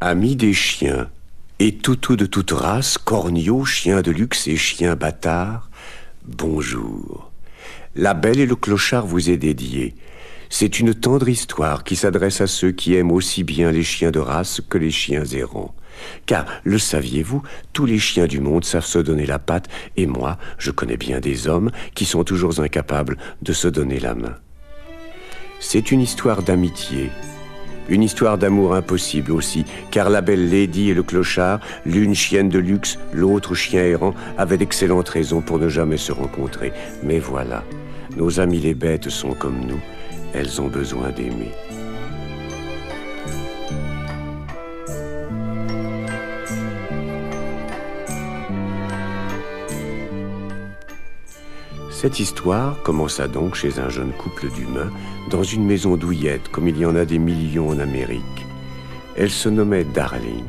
Amis des chiens, et toutous de toute race, corneaux, chiens de luxe et chiens bâtards, bonjour. La Belle et le Clochard vous est dédiée. C'est une tendre histoire qui s'adresse à ceux qui aiment aussi bien les chiens de race que les chiens errants. Car, le saviez-vous, tous les chiens du monde savent se donner la patte, et moi, je connais bien des hommes qui sont toujours incapables de se donner la main. C'est une histoire d'amitié, une histoire d'amour impossible aussi, car la belle Lady et le Clochard, l'une chienne de luxe, l'autre chien errant, avaient d'excellentes raisons pour ne jamais se rencontrer. Mais voilà, nos amis les bêtes sont comme nous, elles ont besoin d'aimer. Cette histoire commença donc chez un jeune couple d'humains, dans une maison douillette, comme il y en a des millions en Amérique. Elle se nommait Darling,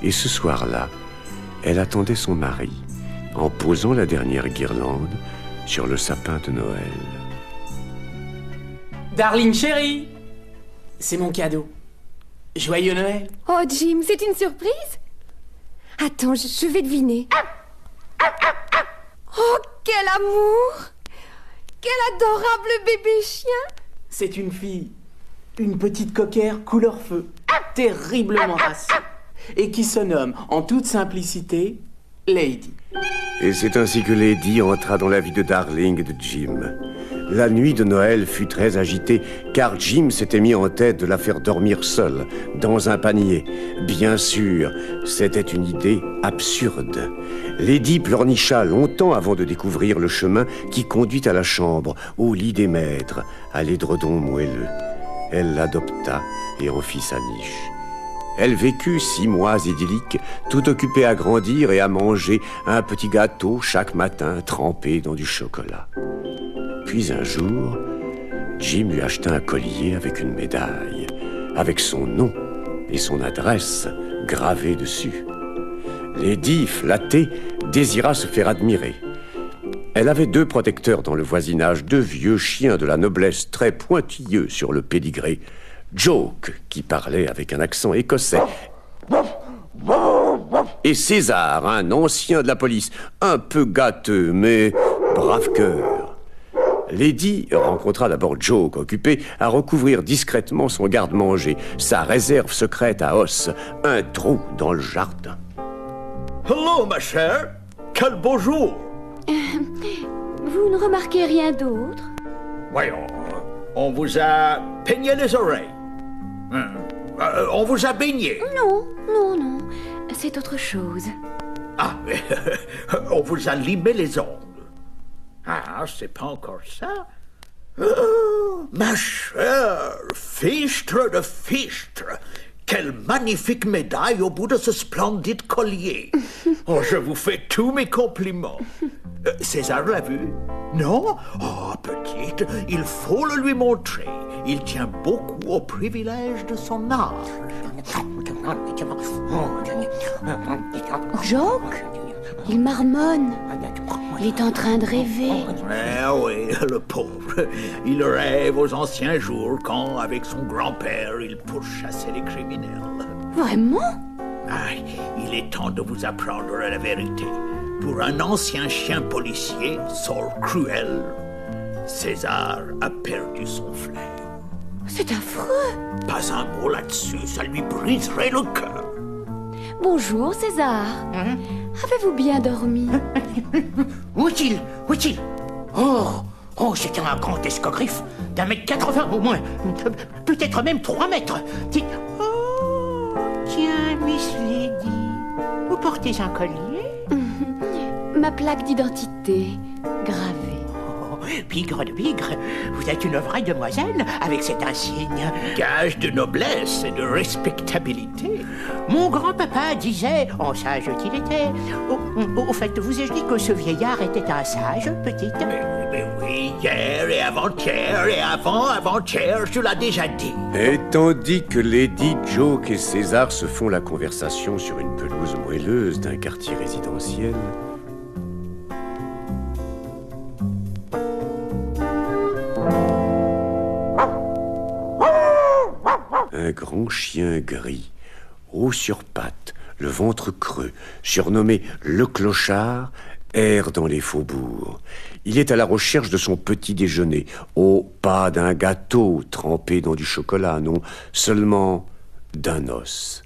et ce soir-là, elle attendait son mari, en posant la dernière guirlande sur le sapin de Noël. Darling chérie, c'est mon cadeau. Joyeux Noël. Oh Jim, c'est une surprise? Attends, je vais deviner. Oh, quel amour! Quel adorable bébé chien! C'est une fille, une petite coquère couleur feu, terriblement racée, et qui se nomme, en toute simplicité, Lady. Et c'est ainsi que Lady entra dans la vie de Darling et de Jim. La nuit de Noël fut très agitée, car Jim s'était mis en tête de la faire dormir seule, dans un panier. Bien sûr, c'était une idée absurde. Lady pleurnicha longtemps avant de découvrir le chemin qui conduit à la chambre, au lit des maîtres, à l'édredon moelleux. Elle l'adopta et en fit sa niche. Elle vécut 6 mois idylliques, tout occupée à grandir et à manger un petit gâteau chaque matin trempé dans du chocolat. Puis un jour, Jim lui acheta un collier avec une médaille, avec son nom et son adresse gravés dessus. Lady, flattée, désira se faire admirer. Elle avait 2 protecteurs dans le voisinage, 2 vieux chiens de la noblesse très pointilleux sur le pédigré. Joke, qui parlait avec un accent écossais, et César, un ancien de la police, un peu gâteux, mais brave cœur. Lady rencontra d'abord Joke, occupé à recouvrir discrètement son garde-manger, sa réserve secrète à os, un trou dans le jardin. Hello, ma chère. Quel beau jour. Vous ne remarquez rien d'autre? Voyons, on vous a peigné les oreilles. On vous a baigné. Non, non, non. C'est autre chose. Ah, on vous a limé les ongles. Ah, c'est pas encore ça. Oh, ma chère, fichtre de fichtre. Quelle magnifique médaille au bout de ce splendide collier. Oh, je vous fais tous mes compliments. César l'a vu? Non? Oh, petite, il faut le lui montrer. Il tient beaucoup au privilège de son âge. Joke? Il marmonne. Il est en train de rêver. Eh oui, le pauvre. Il rêve aux anciens jours quand, avec son grand-père, il pourchassait les criminels. Vraiment? Ah, il est temps de vous apprendre la vérité. Pour un ancien chien policier, sort cruel, César a perdu son flair. C'est affreux. Pas un mot là-dessus, ça lui briserait le cœur. Bonjour, César. Avez-vous bien dormi? Où est-il? Où est-il? Oh, c'était un grand escogriffe d'1,80 m au moins. Peut-être même 3 mètres. Oh, tiens, Miss Lady. Vous portez un collier? Ma plaque d'identité, gravée. Bigre de bigre, vous êtes une vraie demoiselle avec cet insigne. Gage de noblesse et de respectabilité. Mon grand-papa disait, en sage qu'il était... Au fait, vous ai-je dit que ce vieillard était un sage, petite? Mais oui, hier et avant-hier et avant-avant-hier, je l'ai déjà dit. Et tandis que Lady, Joke et César se font la conversation sur une pelouse moelleuse d'un quartier résidentiel, un grand chien gris, haut sur pattes, le ventre creux, surnommé le clochard, erre dans les faubourgs. Il est à la recherche de son petit déjeuner. Oh, pas d'un gâteau trempé dans du chocolat, non, seulement d'un os.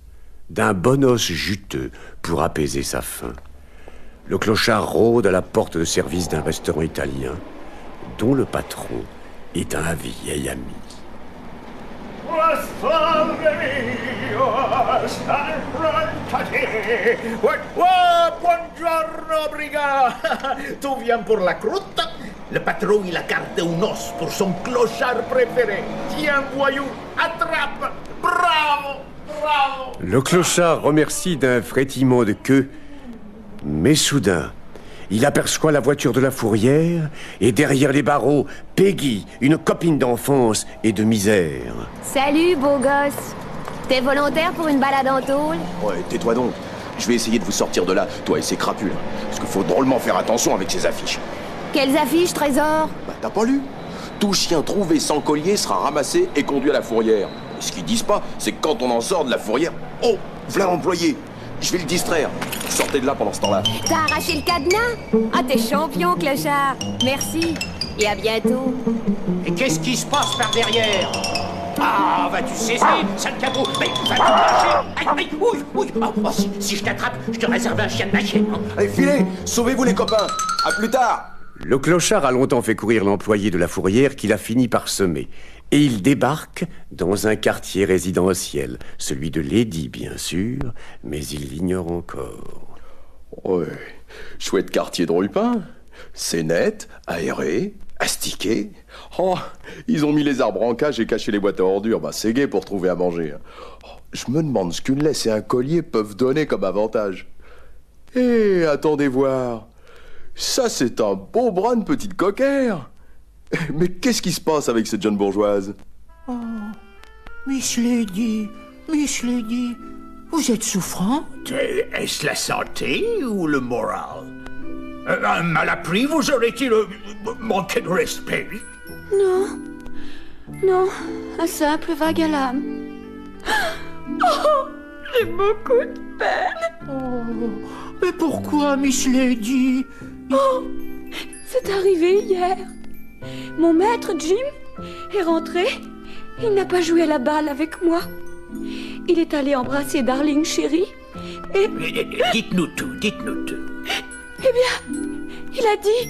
D'un bon os juteux pour apaiser sa faim. Le clochard rôde à la porte de service d'un restaurant italien, dont le patron est un vieil ami. Buongiorno, briga. Tu viens pour la croûte? Le patron, il a gardé un os pour son clochard préféré. Tiens, voyou, attrape. Bravo, bravo. Le clochard remercie d'un frétillement de queue, mais soudain, il aperçoit la voiture de la fourrière et derrière les barreaux, Peggy, une copine d'enfance et de misère. Salut, beau gosse. T'es volontaire pour une balade en tôle? Ouais, tais-toi donc. Je vais essayer de vous sortir de là, toi et ces crapules. Parce qu'il faut drôlement faire attention avec ces affiches. Quelles affiches, Trésor? Bah, t'as pas lu? Tout chien trouvé sans collier sera ramassé et conduit à la fourrière. Et ce qu'ils disent pas, c'est que quand on en sort de la fourrière... Oh, v'là l'employé. Je vais le distraire. Sortez de là pendant ce temps-là. T'as arraché le cadenas? Ah, t'es champion, clochard. Merci. Et à bientôt. Et qu'est-ce qui se passe par derrière? Ah, vas-tu cesser, sale cabot? Mais vas-tu marcher? Aïe, aïe, oui. Oh, si je t'attrape, je te réserve un chien de machin. Allez, filez! Sauvez-vous les copains! À plus tard! Le clochard a longtemps fait courir l'employé de la fourrière qu'il a fini par semer. Et il débarque dans un quartier résidentiel, celui de Lady, bien sûr, mais il l'ignore encore. Ouais, chouette quartier de Rupin. C'est net, aéré, astiqué. Oh, ils ont mis les arbres en cage et caché les boîtes à ordures. Bah, c'est gai pour trouver à manger. Oh, je me demande ce qu'une laisse et un collier peuvent donner comme avantage. Eh, attendez voir. Ça, c'est un beau bras de petite coquère. Mais qu'est-ce qui se passe avec cette jeune bourgeoise? Oh, Miss Lady, vous êtes souffrante? Est-ce la santé ou le moral? Un mal appris vous aurait-il manqué de respect? Non, un simple vague à l'âme. Oh, j'ai beaucoup de peine. Oh, mais pourquoi, Miss Lady? Oh, c'est arrivé hier. Mon maître, Jim, est rentré. Il n'a pas joué à la balle avec moi. Il est allé embrasser Darling chérie. Et... Dites-nous tout. Eh bien, il a dit...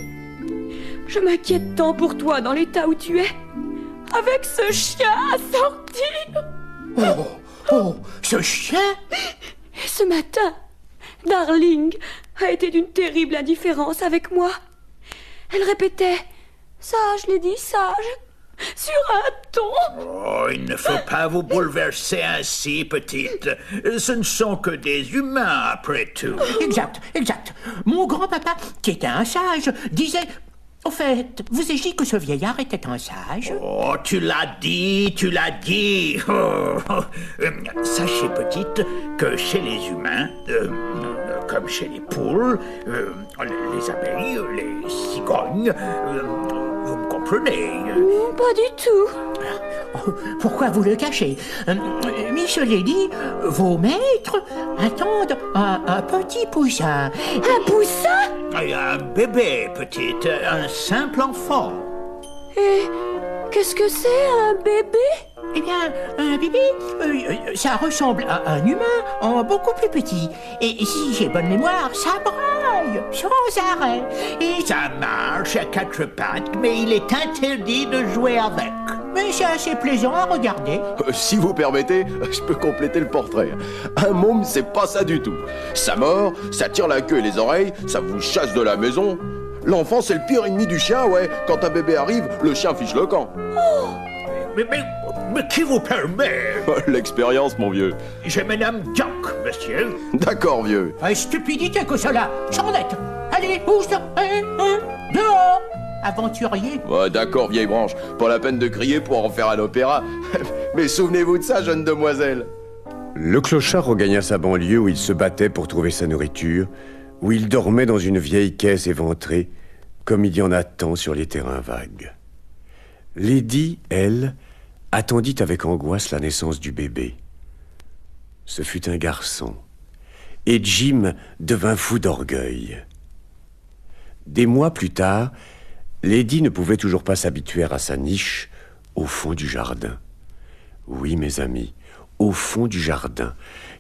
Je m'inquiète tant pour toi dans l'état où tu es. Avec ce chien assorti. Oh, ce chien? Et ce matin, Darling a été d'une terrible indifférence avec moi. Elle répétait... Sage, Lady, sage, sur un ton. Oh, il ne faut pas vous bouleverser ainsi, petite. Ce ne sont que des humains, après tout. Exact. Mon grand-papa, qui était un sage, disait... Au fait, vous ai-je dit que ce vieillard était un sage? Oh, tu l'as dit. Oh. Sachez, petite, que chez les humains, comme chez les poules, les abeilles, les cigognes, vous me comprenez? Pas du tout. Pourquoi vous le cachez? Miss Lady, vos maîtres attendent un petit poussin. Un poussin? Un bébé, petite, un simple enfant. Et qu'est-ce que c'est, un bébé? Eh bien, un bébé, ça ressemble à un humain en beaucoup plus petit. Et si j'ai bonne mémoire, ça braille sans arrêt. Et Ça marche à quatre pattes, mais il est interdit de jouer avec. mais c'est assez plaisant à regarder. Si vous permettez, je peux compléter le portrait. Un môme, c'est pas ça du tout. Ça mord, ça tire la queue et les oreilles, ça vous chasse de la maison. L'enfant, c'est le pire ennemi du chien, ouais. Quand un bébé arrive, le chien fiche le camp. Mais qui vous permet? L'expérience, mon vieux. Je me nomme Jock, monsieur. D'accord, vieux. Stupidité que cela. Charlotte, allez, où ça? Dehors, aventurier. Ouais, d'accord, vieille branche. Pas la peine de crier pour en faire un opéra. Mais souvenez-vous de ça, jeune demoiselle. Le clochard regagna sa banlieue où il se battait pour trouver sa nourriture, où il dormait dans une vieille caisse éventrée, comme il y en a tant sur les terrains vagues. Lady, elle, attendit avec angoisse la naissance du bébé. Ce fut un garçon. Et Jim devint fou d'orgueil. Des mois plus tard, Lady ne pouvait toujours pas s'habituer à sa niche au fond du jardin. Oui, mes amis, au fond du jardin,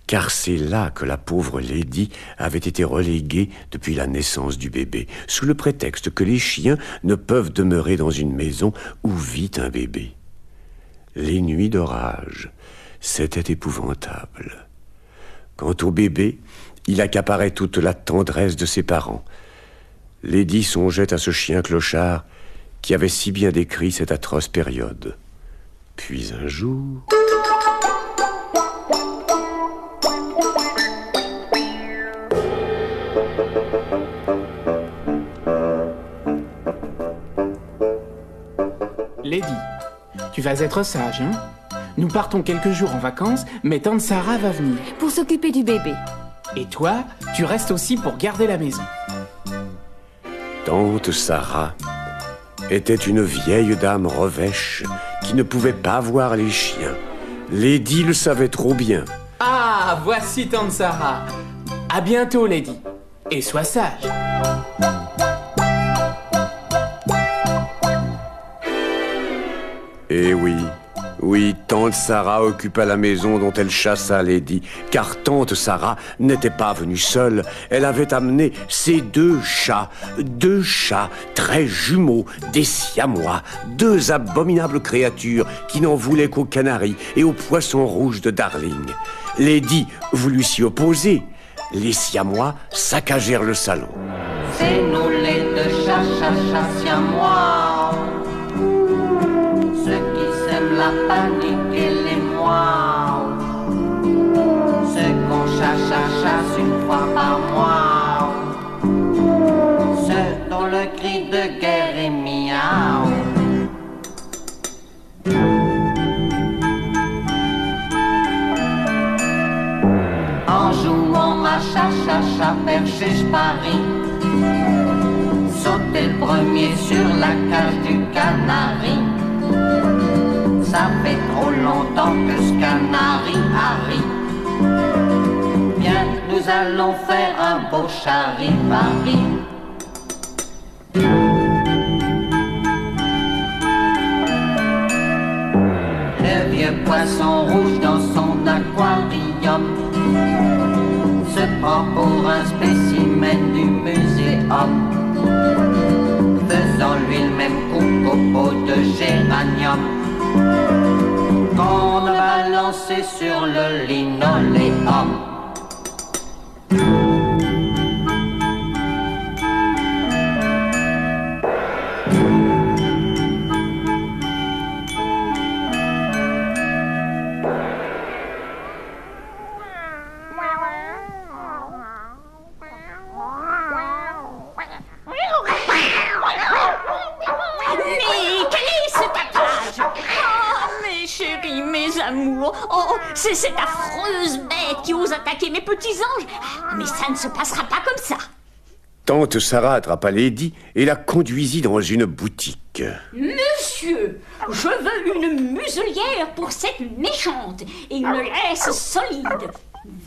car c'est là que la pauvre Lady avait été reléguée depuis la naissance du bébé, sous le prétexte que les chiens ne peuvent demeurer dans une maison où vit un bébé. Les nuits d'orage, c'était épouvantable. Quant au bébé, il accaparait toute la tendresse de ses parents. Lady songeait à ce chien clochard qui avait si bien décrit cette atroce période. Puis un jour... Lady, tu vas être sage, hein? Nous partons quelques jours en vacances, mais tante Sarah va venir. Pour s'occuper du bébé. Et toi, tu restes aussi pour garder la maison. Tante Sarah était une vieille dame revêche qui ne pouvait pas voir les chiens. Lady le savait trop bien. Ah, voici tante Sarah. À bientôt, Lady. Et sois sage. Eh oui, tante Sarah occupa la maison dont elle chassa Lady, car tante Sarah n'était pas venue seule. Elle avait amené ses deux chats très jumeaux, des siamois, deux abominables créatures qui n'en voulaient qu'aux canaris et aux poissons rouges de Darling. Lady voulut s'y opposer. Les siamois saccagèrent le salon. C'est nous les deux chats siamois, ceux qui sèment la panique et les mois, ceux qu'on chasse une fois par mois, ceux dont le cri de guerre est miaou. En jouant à chat, perché, j'parie, sauter le premier sur la cage du canari. Ça fait trop longtemps que ce canari arrive. Viens, nous allons faire un beau charivari. Le vieux poisson rouge dans son aquarium se prend pour un spécimen du muséum, faisant lui le même coup qu'au pot de géranium qu'on a balancé sur le linoléum. C'est cette affreuse bête qui ose attaquer mes petits anges. Mais ça ne se passera pas comme ça. Tante Sarah attrapa Lady et la conduisit dans une boutique. Monsieur, je veux une muselière pour cette méchante et une laisse solide.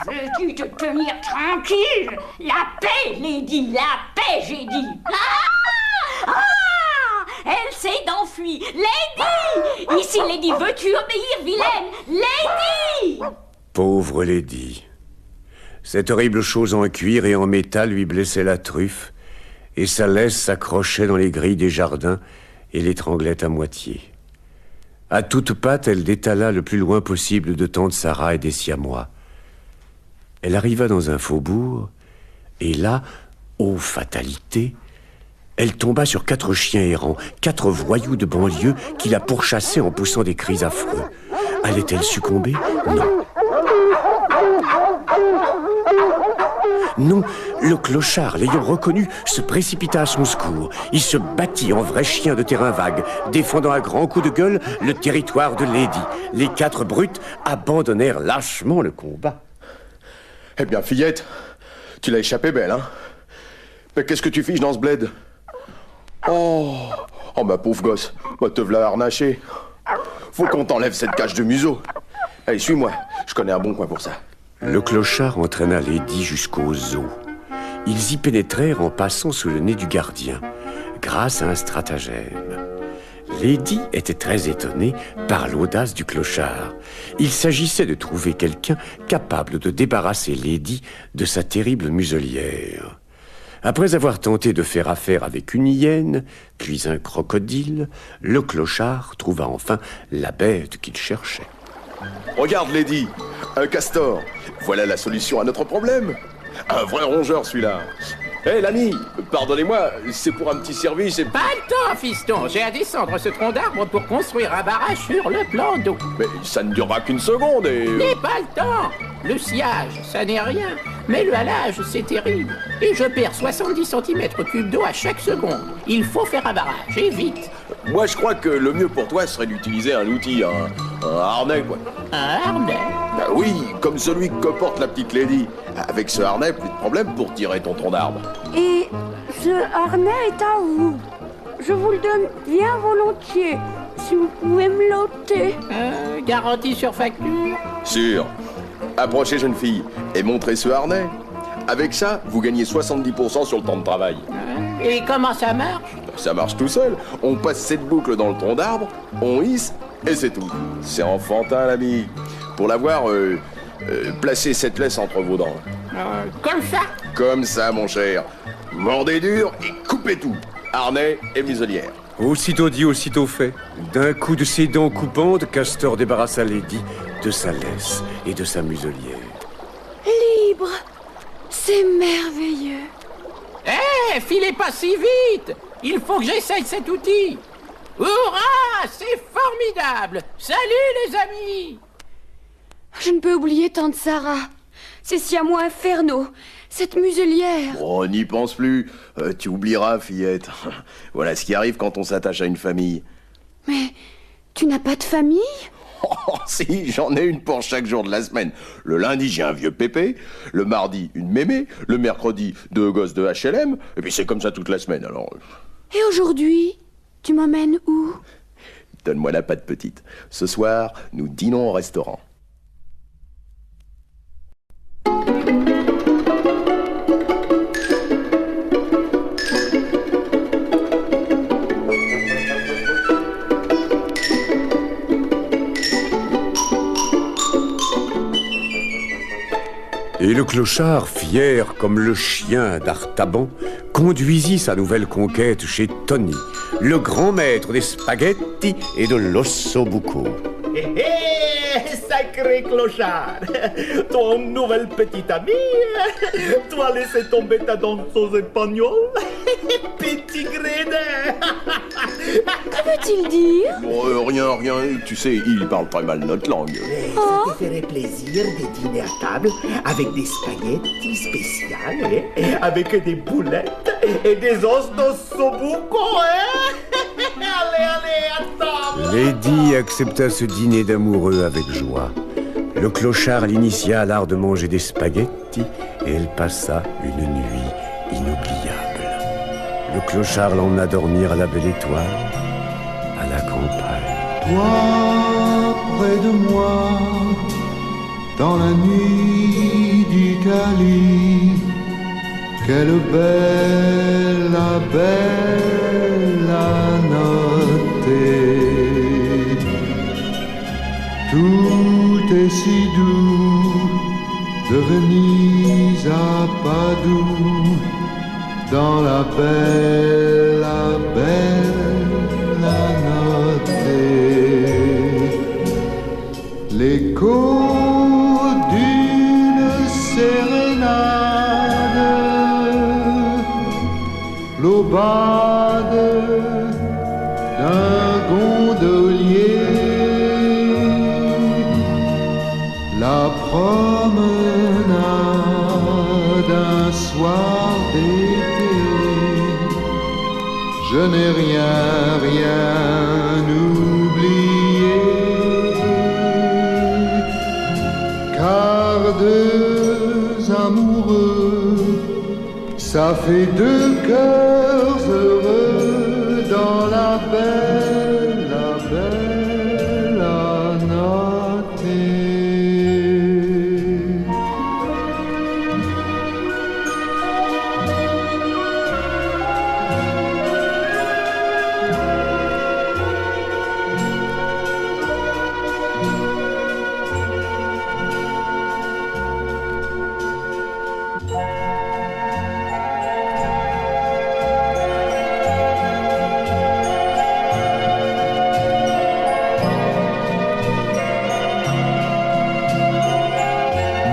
Veux-tu te tenir tranquille? La paix, Lady, la paix, j'ai dit. Elle s'est enfuie. Lady! Ici, Lady, veux-tu obéir, vilaine? Lady! Pauvre Lady. Cette horrible chose en cuir et en métal lui blessait la truffe, et sa laisse s'accrochait dans les grilles des jardins et l'étranglait à moitié. À toutes pattes, elle détala le plus loin possible de tante Sarah et des siamois. Elle arriva dans un faubourg, et là, ô fatalité, elle tomba sur 4 chiens errants, 4 voyous de banlieue qui la pourchassaient en poussant des cris affreux. Allait-elle succomber? Non. Non, le clochard, l'ayant reconnu, se précipita à son secours. Il se battit en vrai chien de terrain vague, défendant à grands coups de gueule le territoire de Lady. Les 4 brutes abandonnèrent lâchement le combat. Eh bien, fillette, tu l'as échappé belle, hein? Mais qu'est-ce que tu fiches dans ce bled? Oh, ma pauvre gosse, te v'là harnaché. Faut qu'on t'enlève cette cage de museau. Allez, suis-moi, je connais un bon coin pour ça. Le clochard entraîna Lady jusqu'au zoo. Ils y pénétrèrent en passant sous le nez du gardien, grâce à un stratagème. Lady était très étonnée par l'audace du clochard. Il s'agissait de trouver quelqu'un capable de débarrasser Lady de sa terrible muselière. Après avoir tenté de faire affaire avec une hyène, puis un crocodile, le clochard trouva enfin la bête qu'il cherchait. Regarde, Lady, un castor. Voilà la solution à notre problème. Un vrai rongeur, celui-là. Hé, l'ami, pardonnez-moi, c'est pour un petit service et... Pas le temps, fiston. J'ai à descendre ce tronc d'arbre pour construire un barrage sur le plan d'eau. Mais ça ne durera qu'une seconde et... N'ai pas le temps. Le sciage, ça n'est rien. Mais le halage, c'est terrible. Et je perds 70 cm3 d'eau à chaque seconde. Il faut faire un barrage, et vite. Moi, je crois que le mieux pour toi serait d'utiliser un outil, un harnais, quoi. Un harnais? Bah oui, comme celui que porte la petite Lady. Avec ce harnais, plus de problème pour tirer ton tronc d'arbre. Et ce harnais est à vous. Je vous le donne bien volontiers, si vous pouvez me l'ôter. Garantie sur facture? Sûr. Approchez, jeune fille, et montrez ce harnais. Avec ça, vous gagnez 70% sur le temps de travail. Et comment ça marche? Ça marche tout seul. On passe cette boucle dans le tronc d'arbre, on hisse, et c'est tout. C'est enfantin, l'ami. Pour l'avoir, placez cette laisse entre vos dents. Comme ça? Comme ça, mon cher. Mordez dur et coupez tout. Harnais et muselière. Aussitôt dit, aussitôt fait. D'un coup de ses dents coupantes, Castor débarrassa Lady de sa laisse et de sa muselière. Libre! C'est merveilleux. Filez pas si vite! Il faut que j'essaye cet outil! Hurrah! C'est formidable! Salut les amis! Je ne peux oublier tante Sarah. Ces siamois infernaux. Cette muselière. Oh, n'y pense plus. Tu oublieras, fillette. Voilà ce qui arrive quand on s'attache à une famille. Mais tu n'as pas de famille? Oh, si, j'en ai une pour chaque jour de la semaine. Le lundi, j'ai un vieux pépé. Le mardi, une mémé. Le mercredi, 2 gosses de HLM. Et puis c'est comme ça toute la semaine, alors... Et aujourd'hui, tu m'emmènes où? Donne-moi la patte, petite. Ce soir, nous dînons au restaurant. Et le clochard, fier comme le chien d'Artaban, conduisit sa nouvelle conquête chez Tony, le grand maître des spaghettis et de l'ossobuco. Sacré clochard! Ton nouvel petit ami, tu as laissé tomber ta danseuse espagnole? Petit gredin! Que veut-il dire? Rien, tu sais, il parle très mal notre langue. Ça te ferait plaisir de dîner à table avec des spaghettis spéciales, avec des boulettes et des os d'ossobuco, hein? Allez, à table! Lady accepta ce dîner d'amoureux avec joie. Le clochard l'initia à l'art de manger des spaghettis et elle passa une nuit inoubliable. Le clochard l'emmena dormir à la belle étoile, à la campagne. Toi, près de moi, dans la nuit d'Italie, quelle belle notte. Tout est si doux, de Venise à Padoue, dans la belle notte. L'écho d'une sérénade, l'aubade d'un gondolier, la promenade un soir d'été. Je n'ai rien oublié, car deux amoureux, ça fait 2 cœurs heureux dans la belle notte.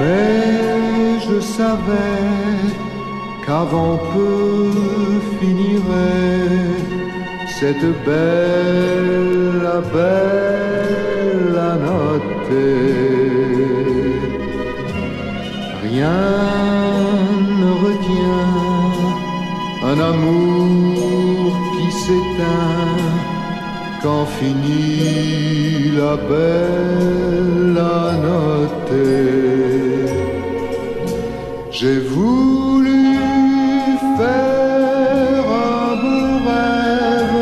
Mais je savais qu'avant peu finirait cette belle à noter. Rien ne retient un amour qui s'éteint quand finit la belle à noter. J'ai voulu faire un beau rêve,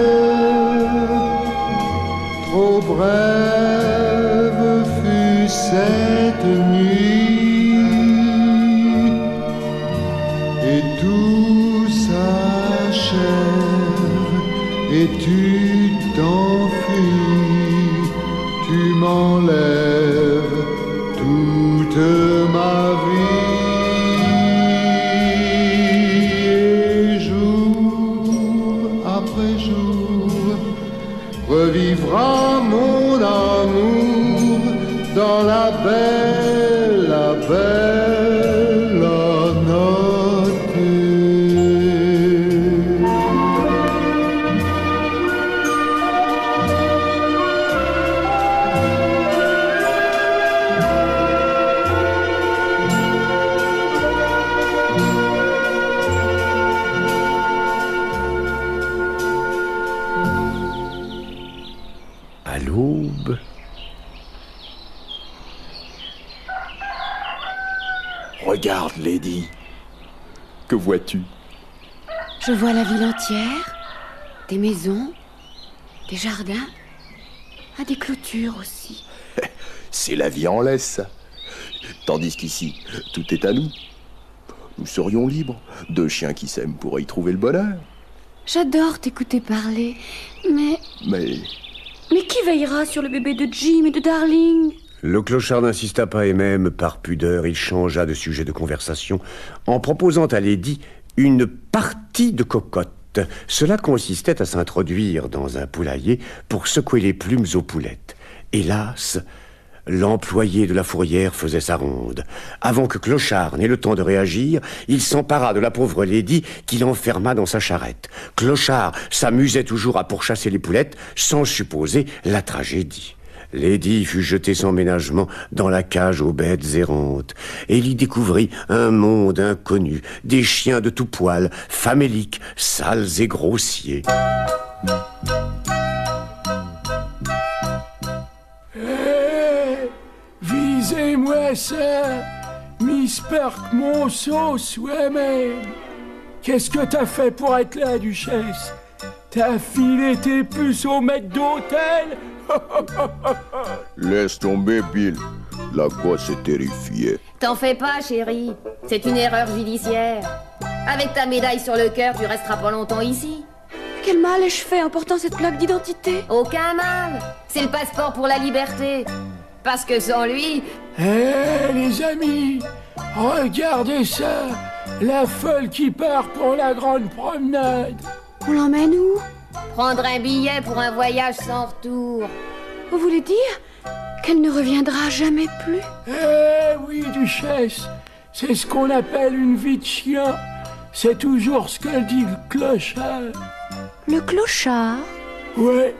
trop brève fut cette nuit, et tout s'achève, et tu t'enfuis, tu m'enlèves toute ma vie. Revivra mon amour dans la belle noter. À l'aube, Regarde, Lady. Que vois-tu? Je vois la ville entière, des maisons, des jardins, des clôtures aussi. C'est la vie en laisse. Tandis qu'ici, tout est à nous. Nous serions libres. Deux chiens qui s'aiment pourraient y trouver le bonheur. J'adore t'écouter parler, mais qui veillera sur le bébé de Jim et de Darling? Le clochard n'insista pas et même, par pudeur, il changea de sujet de conversation en proposant à Lady une partie de cocotte. Cela consistait à s'introduire dans un poulailler pour secouer les plumes aux poulettes. Hélas, l'employé de la fourrière faisait sa ronde. Avant que Clochard n'ait le temps de réagir, il s'empara de la pauvre Lady qui l'enferma dans sa charrette. Clochard s'amusait toujours à pourchasser les poulettes sans supposer la tragédie. Lady fut jetée sans ménagement dans la cage aux bêtes errantes, et il y découvrit un monde inconnu, des chiens de tout poil, faméliques, sales et grossiers. Visez-moi ça, Miss Park Monceau soi-même. Qu'est-ce que t'as fait pour être là, duchesse? T'as filé tes puces au maître d'hôtel? Laisse tomber, Bill. La gosse est terrifiée. T'en fais pas, chérie. C'est une erreur judiciaire. Avec ta médaille sur le cœur, tu resteras pas longtemps ici. Quel mal ai-je fait en portant cette plaque d'identité? Aucun mal. C'est le passeport pour la liberté. Parce que sans lui... Les amis, regardez ça. La folle qui part pour la grande promenade. On l'emmène où? Prendre un billet pour un voyage sans retour. Vous voulez dire qu'elle ne reviendra jamais plus? Oui, duchesse. C'est ce qu'on appelle une vie de chien. C'est toujours ce que dit le clochard. Le clochard? Ouais,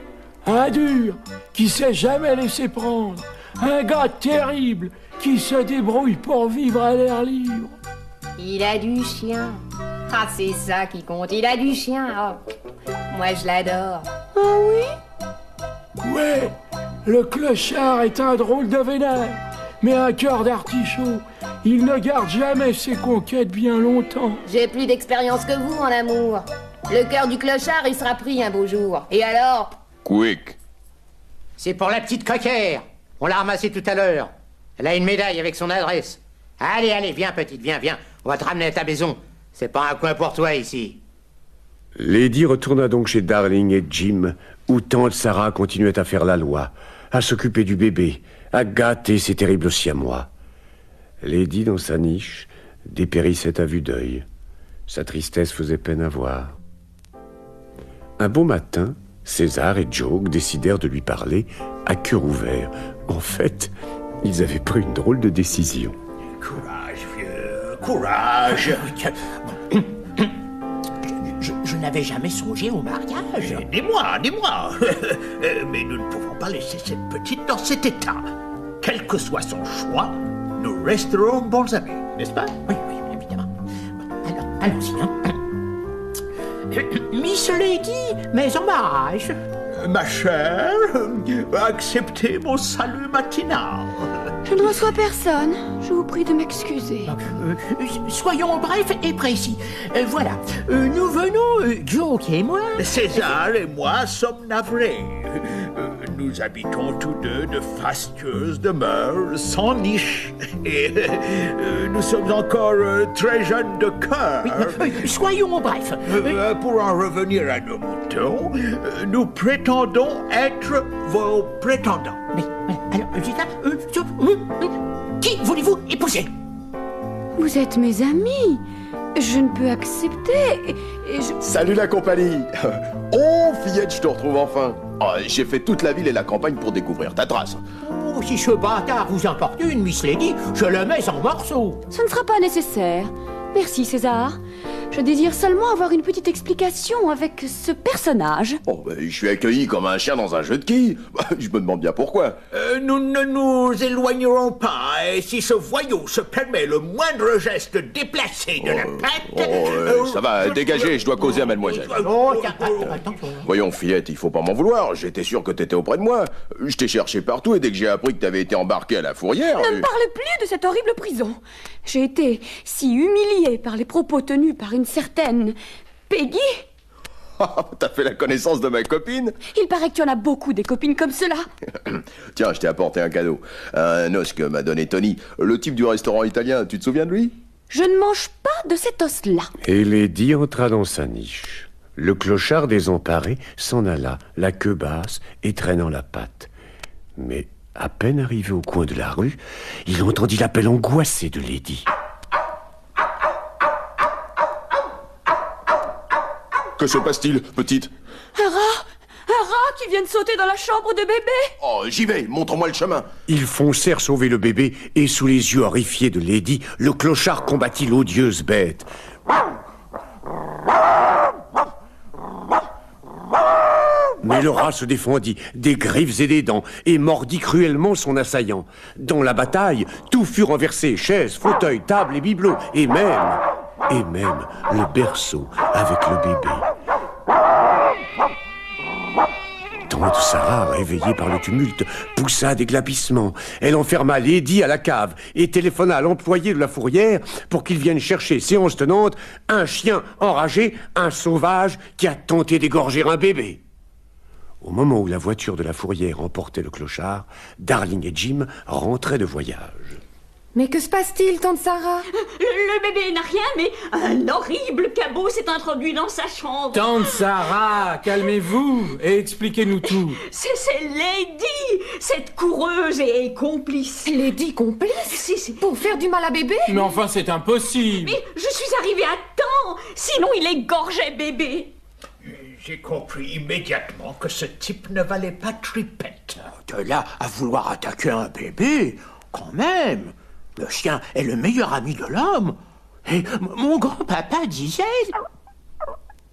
un dur, qui s'est jamais laissé prendre. Un gars terrible, qui se débrouille pour vivre à l'air libre. Il a du chien. Ah, c'est ça qui compte, il a du chien. Oh. Moi, je l'adore. Ah oui? Ouais, le clochard est un drôle de vénère, mais un cœur d'artichaut. Il ne garde jamais ses conquêtes bien longtemps. J'ai plus d'expérience que vous en amour. Le cœur du clochard, il sera pris un beau jour. Et alors? Quick. C'est pour la petite coquère. On l'a ramassée tout à l'heure. Elle a une médaille avec son adresse. Allez, allez, viens, petite, viens. On va te ramener à ta maison. C'est pas un coin pour toi, ici. Lady retourna donc chez Darling et Jim, où tante Sarah continuait à faire la loi, à s'occuper du bébé, à gâter ses terribles siamois. Lady, dans sa niche, dépérissait à vue d'œil. Sa tristesse faisait peine à voir. Un beau matin, César et Joke décidèrent de lui parler à cœur ouvert. En fait, ils avaient pris une drôle de décision. Courage, vieux, courage. Je n'avais jamais songé au mariage. Dis-moi. Mais nous ne pouvons pas laisser cette petite dans cet état. Quel que soit son choix, nous resterons bons amis, n'est-ce pas? Oui, évidemment. Alors, allons-y, hein. Miss Lady, mais en mariage. Ma chère, acceptez mon salut matinal. Je ne reçois personne. Je vous prie de m'excuser. Soyons brefs et précis. Voilà, nous venons, Joke et moi... César et moi sommes navrés. Nous habitons tous deux de fastueuses demeures sans niche. Et nous sommes encore très jeunes de cœur. Soyons brefs. Pour en revenir à nos moutons, nous prétendons être vos prétendants. Mais alors, qui voulez-vous épouser? Vous êtes mes amis. Je ne peux accepter. Salut la compagnie. Oh, fillette, je te retrouve enfin. Oh, j'ai fait toute la ville et la campagne pour découvrir ta trace. Oh, si ce bâtard vous importune, Miss Lady, je le mets en morceaux. Ce ne sera pas nécessaire. Merci, César. Je désire seulement avoir une petite explication avec ce personnage. Oh, je suis accueilli comme un chien dans un jeu de quilles. Je me demande bien pourquoi. Nous ne nous éloignerons pas, et si ce voyou se permet le moindre geste déplacé de la patte... ça va, dégagez, je dois causer à mademoiselle. Voyons, fillette, il faut pas m'en vouloir. J'étais sûr que t'étais auprès de moi. Je t'ai cherché partout, et dès que j'ai appris que t'avais été embarqué à la fourrière... Ne me parle plus de cette horrible prison. J'ai été si humiliée par les propos tenus par une certaine Peggy. T'as fait la connaissance de ma copine? Il paraît que tu en as beaucoup des copines comme cela. Tiens, je t'ai apporté un cadeau. Un os que m'a donné Tony, le type du restaurant italien. Tu te souviens de lui? Je ne mange pas de cet os-là. Et Lady entra dans sa niche. Le clochard désemparé s'en alla, la queue basse et traînant la patte. Mais à peine arrivé au coin de la rue, il entendit l'appel angoissé de Lady. Que se passe-t-il, petite? Un rat qui vient de sauter dans la chambre de bébé. Oh, j'y vais, montre-moi le chemin. Ils foncèrent sauver le bébé, et sous les yeux horrifiés de Lady, le clochard combattit l'odieuse bête. Mais le rat se défendit, des griffes et des dents, et mordit cruellement son assaillant. Dans la bataille, tout fut renversé, chaises, fauteuils, tables et bibelots, et même le berceau avec le bébé. Tante Sarah, réveillée par le tumulte, poussa des glapissements. Elle enferma Lady à la cave et téléphona à l'employé de la fourrière pour qu'il vienne chercher, séance tenante, un chien enragé, un sauvage qui a tenté d'égorger un bébé. Au moment où la voiture de la fourrière emportait le clochard, Darling et Jim rentraient de voyage. Mais que se passe-t-il, tante Sarah? Le bébé n'a rien, mais un horrible cabot s'est introduit dans sa chambre. Tante Sarah, calmez-vous et expliquez-nous tout. C'est Lady, cette coureuse et complice. Lady complice? Si. Pour faire du mal à bébé? Mais enfin, c'est impossible. Mais je suis arrivée à temps, sinon il égorgeait bébé. J'ai compris immédiatement que ce type ne valait pas tripette. De là à vouloir attaquer un bébé, quand même. Le chien est le meilleur ami de l'homme. Et mon grand-papa disait...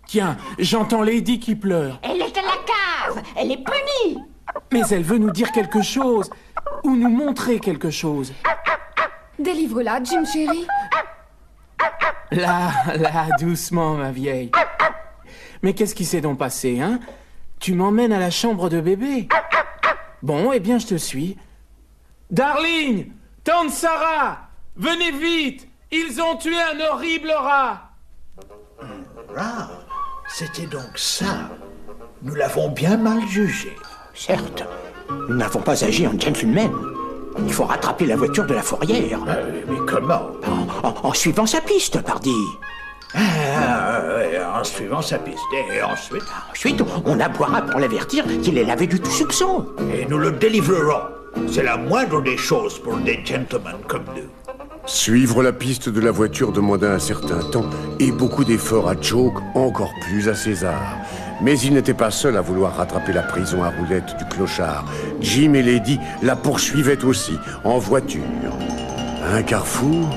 Tiens, j'entends Lady qui pleure. Elle est à la cave, elle est punie. Mais elle veut nous dire quelque chose, ou nous montrer quelque chose. Délivre-la, Jim chéri. Là, doucement, ma vieille. Mais qu'est-ce qui s'est donc passé, hein? Tu m'emmènes à la chambre de bébé. Bon, eh bien, je te suis. Darling! Tante Sarah! Venez vite! Ils ont tué un horrible rat! Rat? C'était donc ça. Nous l'avons bien mal jugé. Certes, nous n'avons pas agi en gentleman. Il faut rattraper la voiture de la fourrière. Mais comment? En suivant sa piste, pardi. En suivant sa piste. Et ensuite? Ensuite, on aboiera pour l'avertir qu'il est lavé du tout soupçon. Et nous le délivrerons. C'est la moindre des choses pour des gentlemen comme nous. Suivre la piste de la voiture demanda un certain temps et beaucoup d'efforts à Joke, encore plus à César. Mais il n'était pas seul à vouloir rattraper la prison à roulettes du clochard. Jim et Lady la poursuivaient aussi, en voiture. À un carrefour,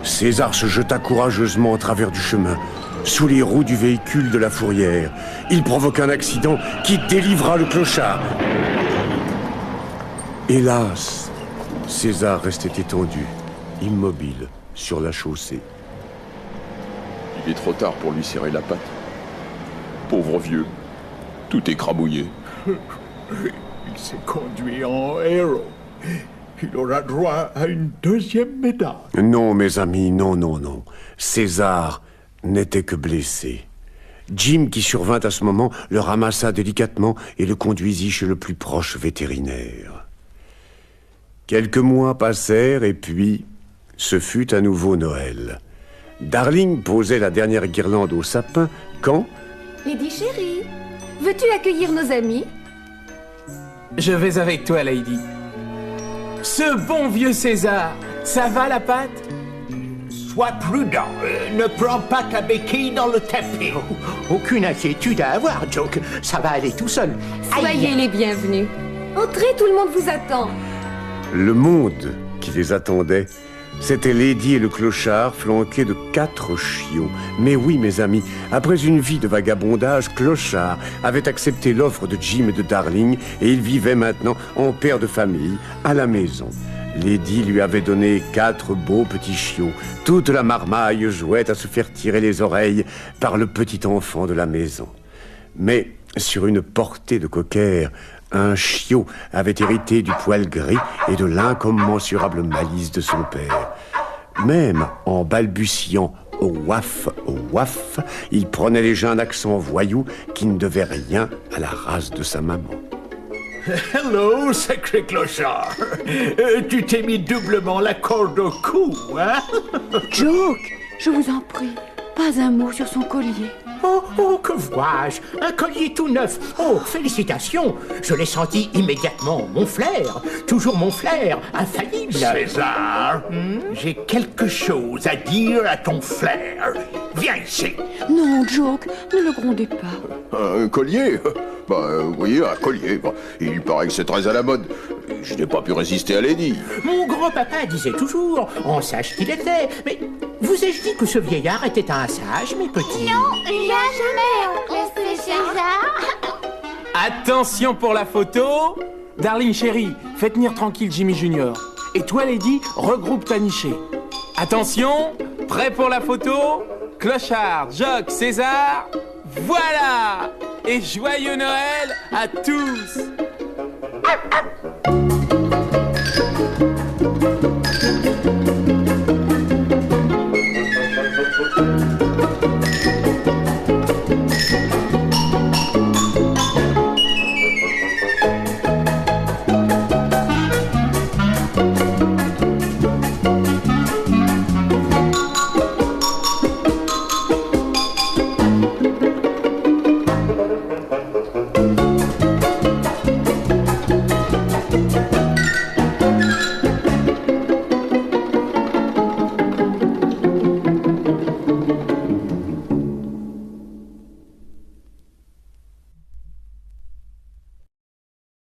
César se jeta courageusement en travers du chemin, sous les roues du véhicule de la fourrière. Il provoqua un accident qui délivra le clochard. Hélas, César restait étendu, immobile, sur la chaussée. Il est trop tard pour lui serrer la patte. Pauvre vieux, tout est crabouillé. Il s'est conduit en héros. Il aura droit à une deuxième médaille. Non, mes amis, non, non, non. César n'était que blessé. Jim, qui survint à ce moment, le ramassa délicatement et le conduisit chez le plus proche vétérinaire. Quelques mois passèrent et puis, ce fut à nouveau Noël. Darling posait la dernière guirlande au sapin quand... Lady chérie, veux-tu accueillir nos amis? Je vais avec toi, Lady. Ce bon vieux César, ça va la patte? Sois prudent, ne prends pas ta béquille dans le tapis. Aucune inquiétude à avoir, Joke. Ça va aller tout seul. Soyez les bienvenus. Entrez, tout le monde vous attend. Le monde qui les attendait, c'était Lady et le clochard flanqués de 4 chiots. Mais oui, mes amis, après une vie de vagabondage, Clochard avait accepté l'offre de Jim et de Darling et il vivait maintenant en père de famille à la maison. Lady lui avait donné 4 beaux petits chiots. Toute la marmaille jouait à se faire tirer les oreilles par le petit enfant de la maison. Mais sur une portée de cocker, un chiot avait hérité du poil gris et de l'incommensurable malice de son père. Même en balbutiant « au waf, il prenait déjà un accent voyou qui ne devait rien à la race de sa maman. Hello, sacré clochard. Tu t'es mis doublement la corde au cou, hein? Joke, je vous en prie, pas un mot sur son collier. Oh, que vois-je? Un collier tout neuf. Oh, félicitations. Je l'ai senti immédiatement. Mon flair. Toujours mon flair. Infaillible. César, j'ai quelque chose à dire à ton flair. Viens ici. Non, Joke, ne le grondez pas. Un collier? Oui, un collier. Il paraît que c'est très à la mode. Je n'ai pas pu résister à Lady. Mon grand-papa disait toujours, on sache qu'il était. Mais vous ai-je dit que ce vieillard était un sage, mes petits? Non, jamais, oncle César. Attention pour la photo. Darling chérie, fais tenir tranquille Jimmy Junior. Et toi, Lady, regroupe ta nichée. Attention, prêt pour la photo? Clochard, Jock, César, voilà! Et joyeux Noël à tous!